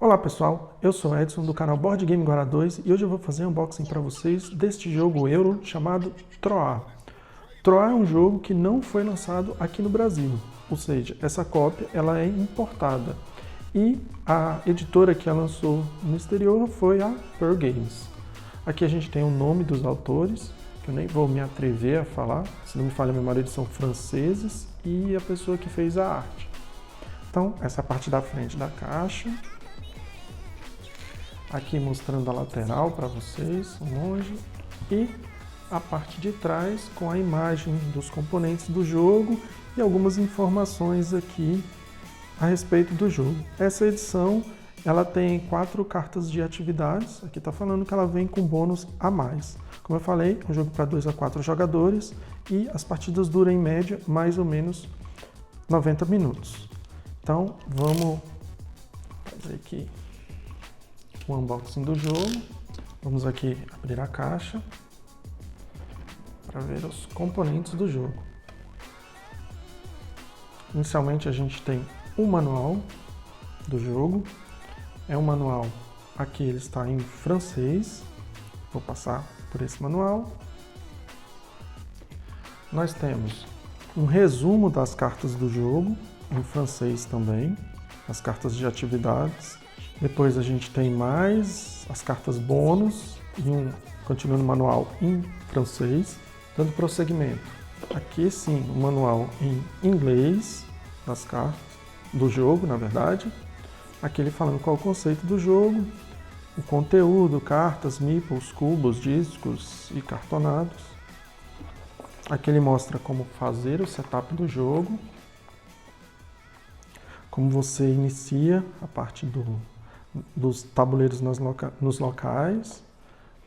Olá pessoal, eu sou Edson do canal Board Game Guará 2 e hoje eu vou fazer um unboxing para vocês deste jogo Euro chamado Troá. Troá é um jogo que não foi lançado aqui no Brasil, ou seja, essa cópia ela é importada e a editora que a lançou no exterior foi a Pearl Games. Aqui a gente tem o nome dos autores, que eu nem vou me atrever a falar, se não me falha a memória eles são franceses, e a pessoa que fez a arte. Então, essa é a parte da frente da caixa. Aqui mostrando a lateral para vocês, longe, e a parte de trás com a imagem dos componentes do jogo e algumas informações aqui a respeito do jogo. Essa edição ela tem 4 cartas de atividades, aqui está falando que ela vem com bônus a mais. Como eu falei, é um jogo para 2 a 4 jogadores e as partidas duram em média mais ou menos 90 minutos. Então vamos fazer aqui o unboxing do jogo. Vamos aqui abrir a caixa para ver os componentes do jogo. Inicialmente a gente tem um manual do jogo. É um manual, aqui ele está em francês. Vou passar por esse manual. Nós temos um resumo das cartas do jogo, em francês também, as cartas de atividades. Depois a gente tem mais as cartas bônus e continua no manual em francês, dando prosseguimento. Aqui sim, o manual em inglês das cartas do jogo, na verdade. Aqui ele falando qual é o conceito do jogo, o conteúdo, cartas, meeples, cubos, discos e cartonados. Aqui ele mostra como fazer o setup do jogo, como você inicia a parte dos tabuleiros nos locais.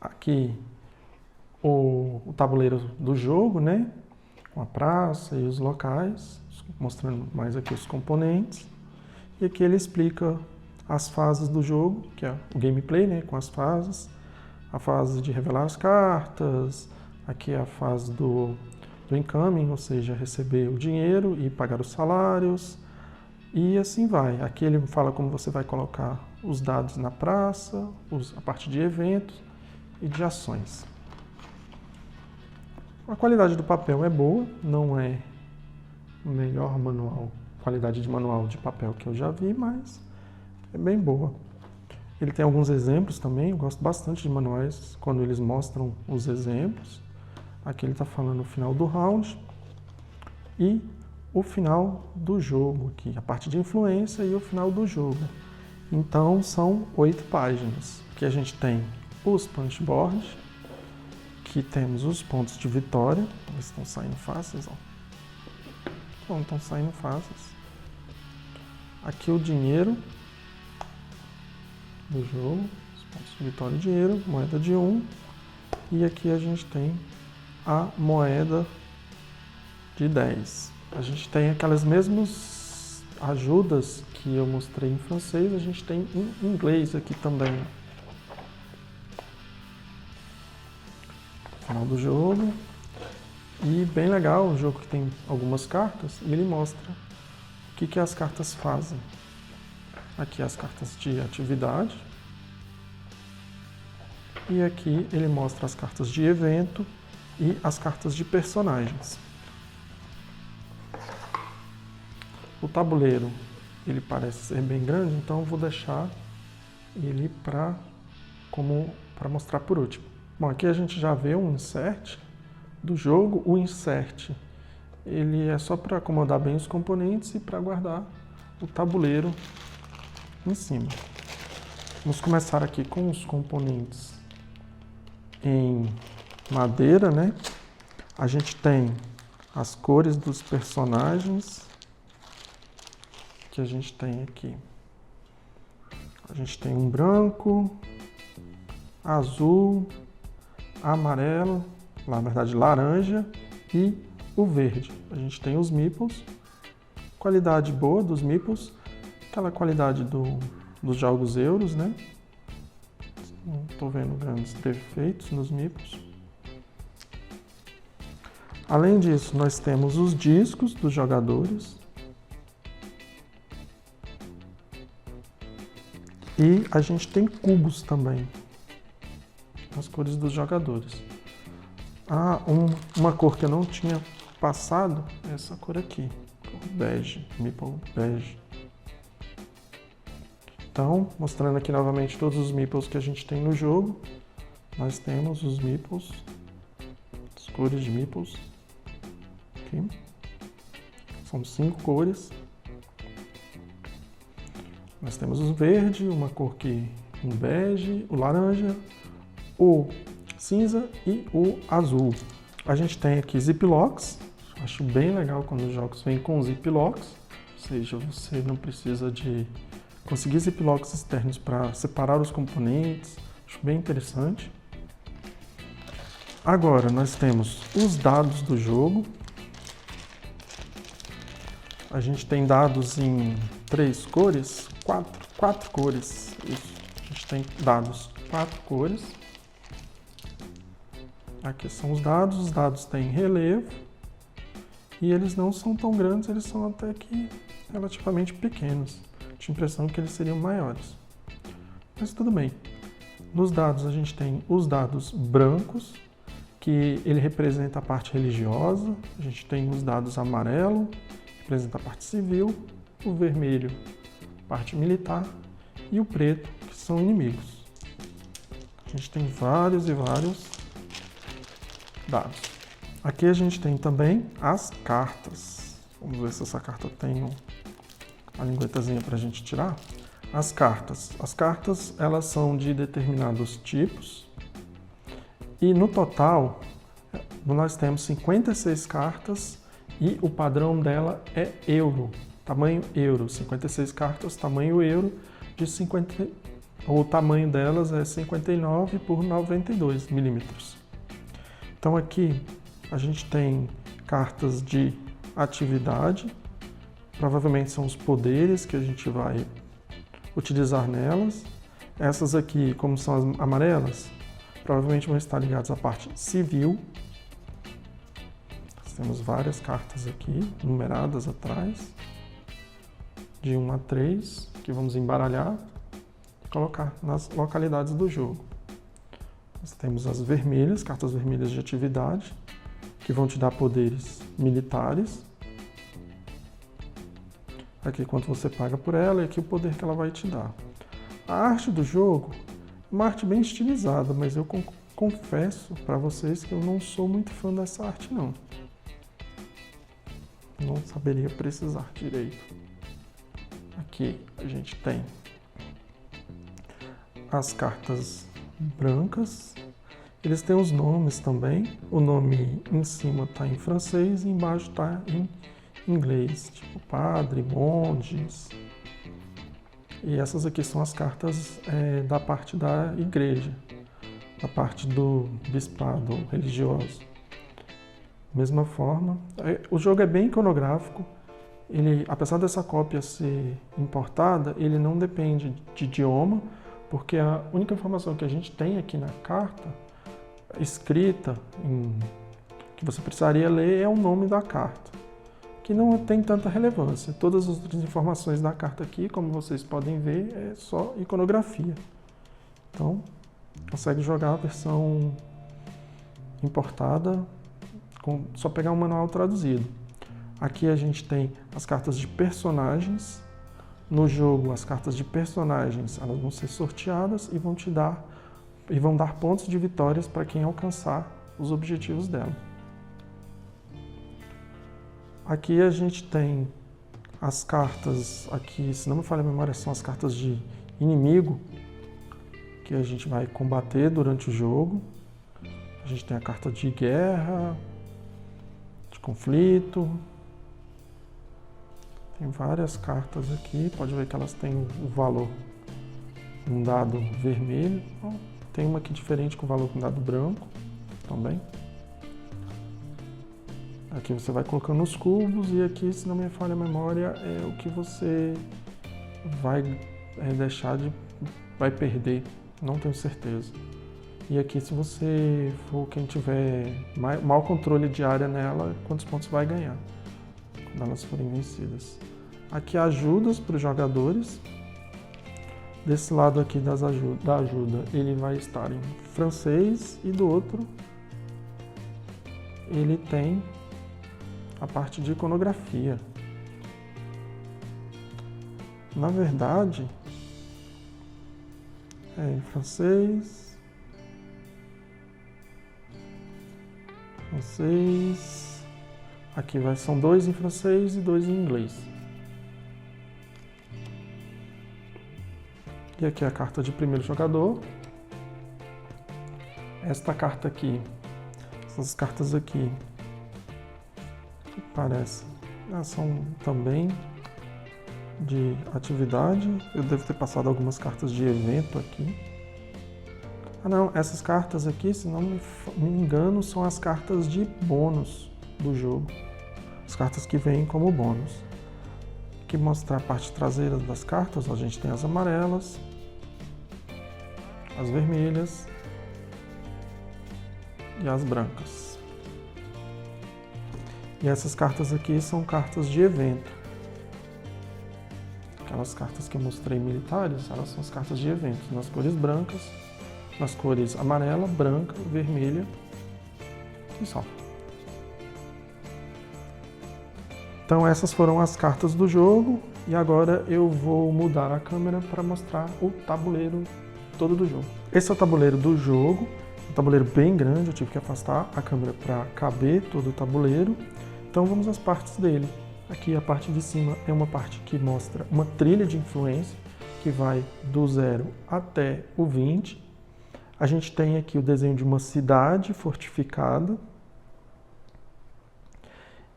Aqui o tabuleiro do jogo, né? Com a praça e os locais, mostrando mais aqui os componentes. E aqui ele explica as fases do jogo, que é o gameplay, né? Com as fases. A fase de revelar as cartas, aqui é a fase do incoming, ou seja, receber o dinheiro e pagar os salários. E assim vai. Aqui ele fala como você vai colocar os dados na praça, a parte de eventos e de ações. A qualidade do papel é boa, não é o melhor manual, qualidade de manual de papel que eu já vi, mas é bem boa. Ele tem alguns exemplos também, eu gosto bastante de manuais quando eles mostram os exemplos. Aqui ele está falando o final do round e o final do jogo aqui, a parte de influência e o final do jogo. Então são 8 páginas. Aqui a gente tem os punchboards, que temos os pontos de vitória. Eles estão saindo fáceis, ó. Não estão saindo fáceis. Aqui o dinheiro do jogo, os pontos de vitória e dinheiro, moeda de 1. E aqui a gente tem a moeda de 10. A gente tem aquelas mesmas ajudas que eu mostrei em francês, a gente tem em inglês aqui também. Final do jogo. E bem legal o jogo que tem algumas cartas e ele mostra o que as cartas fazem. Aqui as cartas de atividade. E aqui ele mostra as cartas de evento e as cartas de personagens. O tabuleiro, ele parece ser bem grande, então eu vou deixar ele para mostrar por último. Bom, aqui a gente já vê um insert do jogo. O insert, ele é só para acomodar bem os componentes e para guardar o tabuleiro em cima. Vamos começar aqui com os componentes em madeira, né? A gente tem as cores dos personagens que a gente tem aqui. A gente tem um branco, azul, amarelo, na verdade laranja e o verde. A gente tem os meeples, qualidade boa dos meeples, aquela qualidade dos jogos euros, né? Não estou vendo grandes defeitos nos meeples. Além disso, nós temos os discos dos jogadores. E a gente tem cubos também, as cores dos jogadores. Uma cor que eu não tinha passado é essa cor aqui, cor bege, meeple bege. Então, mostrando aqui novamente todos os meeples que a gente tem no jogo, nós temos os meeples, as cores de meeples, aqui. São 5 cores. Nós temos o verde, uma cor um bege, o laranja, o cinza e o azul. A gente tem aqui ziplocs, acho bem legal quando os jogos vêm com ziplocs, ou seja, você não precisa de conseguir ziplocs externos para separar os componentes, acho bem interessante. Agora nós temos os dados do jogo. A gente tem dados em 3 cores, 4 cores. Isso. A gente tem dados 4 cores. Aqui são os dados têm relevo e eles não são tão grandes, eles são até que relativamente pequenos. Tinha a impressão que eles seriam maiores, mas tudo bem. Nos dados a gente tem os dados brancos, que ele representa a parte religiosa. A gente tem os dados amarelo, representa a parte civil, o vermelho, parte militar, e o preto, que são inimigos. A gente tem vários e vários dados. Aqui a gente tem também as cartas. Vamos ver se essa carta tem a linguetazinha para a gente tirar. As cartas. As cartas, elas são de determinados tipos. E no total, nós temos 56 cartas e o padrão dela é euro, tamanho euro. 56 cartas, tamanho euro, o tamanho delas é 59 por 92 milímetros. Então aqui a gente tem cartas de atividade, provavelmente são os poderes que a gente vai utilizar nelas. Essas aqui, como são as amarelas, provavelmente vão estar ligadas à parte civil. Nós temos várias cartas aqui, numeradas atrás, de 1 a 3, que vamos embaralhar e colocar nas localidades do jogo. Nós temos as vermelhas, cartas vermelhas de atividade, que vão te dar poderes militares. Aqui quanto você paga por ela e aqui o poder que ela vai te dar. A arte do jogo é uma arte bem estilizada, mas eu confesso para vocês que eu não sou muito fã dessa arte não. Não saberia precisar direito. Aqui a gente tem as cartas brancas. Eles têm os nomes também. O nome em cima está em francês e embaixo está em inglês, tipo padre, monges. E essas aqui são as cartas da parte da igreja, da parte do bispado religioso. Mesma forma, o jogo é bem iconográfico. Ele, apesar dessa cópia ser importada, ele não depende de idioma, porque a única informação que a gente tem aqui na carta, escrita, que você precisaria ler, é o nome da carta, que não tem tanta relevância. Todas as outras informações da carta aqui, como vocês podem ver, é só iconografia. Então, consegue jogar a versão importada, só pegar um manual traduzido. Aqui a gente tem as cartas de personagens. No jogo, as cartas de personagens, elas vão ser sorteadas e vão dar pontos de vitórias para quem alcançar os objetivos dela. Aqui a gente tem as cartas, aqui, se não me falha a memória, são as cartas de inimigo que a gente vai combater durante o jogo. A gente tem a carta de guerra, de conflito. Tem várias cartas aqui, pode ver que elas têm o valor um dado vermelho. Tem uma aqui diferente com o valor com dado branco também. Aqui você vai colocando os cubos e aqui, se não me falha a memória, é o que você vai vai perder, não tenho certeza. E aqui, se você for quem tiver mau controle de área nela, quantos pontos vai ganhar quando elas forem vencidas. Aqui ajudas para os jogadores. desse lado aqui da ajuda, ele vai estar em francês e do outro ele tem a parte de iconografia. Na verdade, é em francês, aqui são 2 em francês e 2 em inglês. E aqui a carta de primeiro jogador. Esta carta aqui, essas cartas aqui, parece, são também de atividade. Eu devo ter passado algumas cartas de evento aqui. Ah não, essas cartas aqui, se não me engano, são as cartas de bônus do jogo. As cartas que vêm como bônus. Aqui mostrar a parte traseira das cartas, a gente tem as amarelas, as vermelhas e as brancas. E essas cartas aqui são cartas de evento. Aquelas cartas que eu mostrei militares, elas são as cartas de evento, nas cores brancas, nas cores amarela, branca, vermelha e só. Então essas foram as cartas do jogo e agora eu vou mudar a câmera para mostrar o tabuleiro todo do jogo. Esse é o tabuleiro do jogo, um tabuleiro bem grande, eu tive que afastar a câmera para caber todo o tabuleiro. Então vamos às partes dele. Aqui a parte de cima é uma parte que mostra uma trilha de influência que vai do 0 até o 20. A gente tem aqui o desenho de uma cidade fortificada.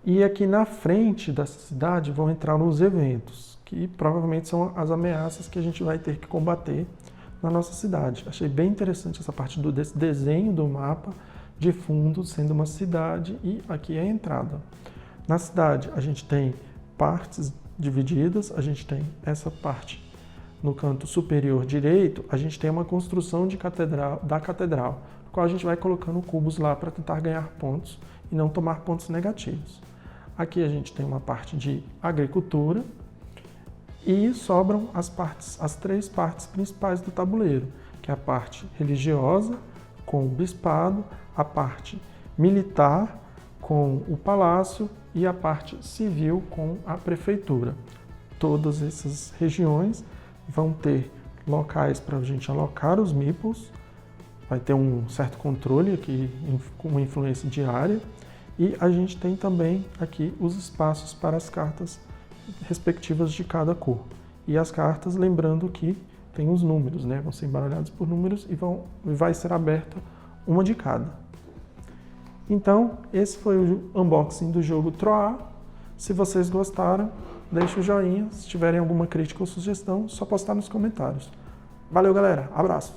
E aqui na frente dessa cidade vão entrar os eventos, que provavelmente são as ameaças que a gente vai ter que combater na nossa cidade. Achei bem interessante essa parte desse desenho do mapa de fundo sendo uma cidade e aqui é a entrada. Na cidade a gente tem partes divididas, a gente tem essa parte no canto superior direito, a gente tem uma construção da catedral, no qual a gente vai colocando cubos lá para tentar ganhar pontos e não tomar pontos negativos. Aqui a gente tem uma parte de agricultura e sobram as 3 partes principais do tabuleiro, que é a parte religiosa com o bispado, a parte militar com o palácio e a parte civil com a prefeitura. Todas essas regiões vão ter locais para a gente alocar os meeples, vai ter um certo controle aqui com uma influência diária e a gente tem também aqui os espaços para as cartas respectivas de cada cor. E as cartas, lembrando que tem os números, né? Vão ser embaralhados por números e vai ser aberta uma de cada. Então, esse foi o unboxing do jogo Troar. Se vocês gostaram, deixe o joinha. Se tiverem alguma crítica ou sugestão, só postar nos comentários. Valeu, galera. Abraço.